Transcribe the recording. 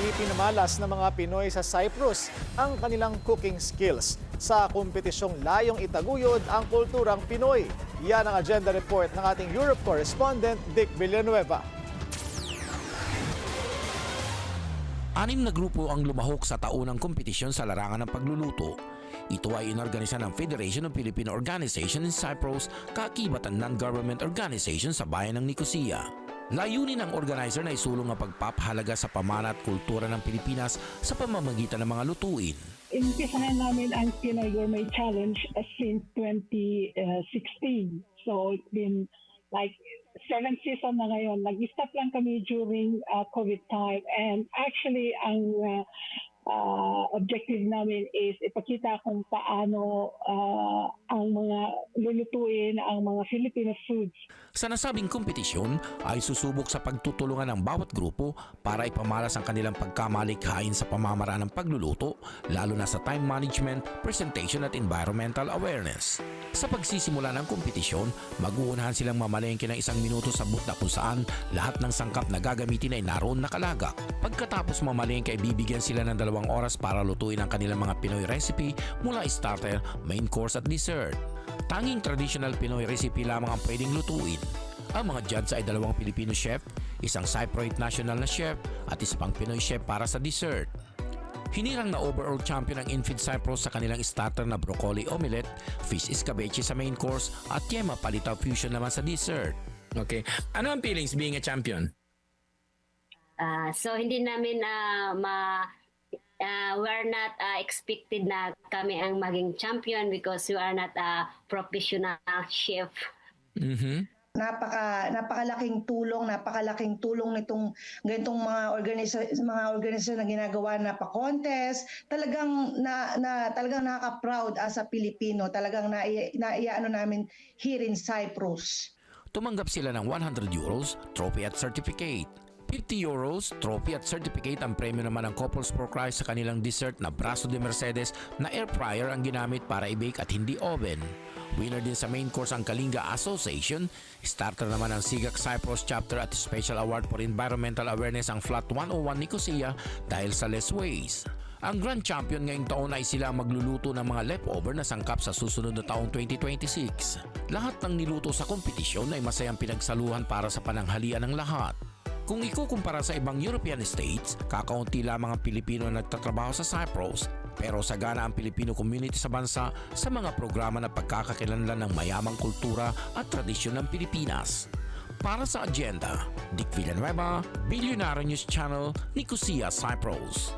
Ipinamalas ng mga Pinoy sa Cyprus ang kanilang cooking skills sa kompetisyong layong itaguyod ang kulturang Pinoy. Yan ang agenda report ng ating Europe correspondent Dick Villanueva. 6 na grupo ang lumahok sa taunang kompetisyon sa larangan ng pagluluto. Ito ay inorganisa ng Federation of Filipino Organization in Cyprus, kaakibat ang non-government organization sa bayan ng Nicosia. Layunin ng organizer na isulong ang pagpapahalaga sa pamana at kultura ng Pilipinas sa pamamagitan ng mga lutuin. Inumpisahan namin ang Pinoy Gourmet Challenge since 2016. So it's been like 7th season na ngayon. Nag-stop lang kami during COVID time. And actually, ang objective namin is ipakita kung paano ang mga lulutuin ang mga Filipino foods. Sa nasabing kompetisyon ay susubok sa pagtutulungan ng bawat grupo para ipamalas ang kanilang pagkamalikhain sa pamamaraan ng pagluluto, lalo na sa time management, presentation at environmental awareness. Sa pagsisimula ng kompetisyon, mag-uunahan silang mamalengke ng 1 minuto sa booth na kung saan lahat ng sangkap na gagamitin ay naroon nakalagak. Pagkatapos mamalengke ay bibigyan sila ng 2 oras para lutuin ang kanilang mga Pinoy recipe mula starter, main course at dessert. Tanging traditional Pinoy recipe lamang ang pwedeng lutuin. Ang mga judge ay 2 Filipino chef, isang Cypriot national na chef at isang Pinoy chef para sa dessert. Hinirang na overall champion ang Infid Cyprus sa kanilang starter na broccoli omelette, fish escabeche sa main course at yema palitaw fusion naman sa dessert. Okay. Ano ang feelings being a champion? So hindi namin we're not expected na kami ang maging champion because we are not a professional chef. Mm-hmm. Napakalaking tulong nitong ganitong mga organisasyon na ginagawa na pa-contest. Talagang nakaka-proud as a Pilipino. Talagang naiano namin here in Cyprus. Tumanggap sila ng €100, trophy at certificate. €50, trophy at certificate. Ang premyo naman ng Couples for Christ sa kanilang dessert na Braso de Mercedes na air fryer ang ginamit para i-bake at hindi oven. Winner din sa main course ang Kalinga Association. Starter naman ang Sigak Cyprus Chapter at Special Award for Environmental Awareness ang Flat 101 Nicosia dahil sa less waste. Ang Grand Champion ngayong taon ay sila magluluto ng mga leftover na sangkap sa susunod na taong 2026. Lahat ng niluto sa kompetisyon ay masayang pinagsaluhan para sa pananghalian ng lahat. Kung ikukumpara sa ibang European states, kakaunti lamang ang Pilipino na nagtatrabaho sa Cyprus, pero sagana ang Filipino community sa bansa sa mga programa na pagkakakilanlan ng mayamang kultura at tradisyon ng Pilipinas. Para sa agenda, Dick Villanueva, Billionaire News Channel, Nicosia, Cyprus.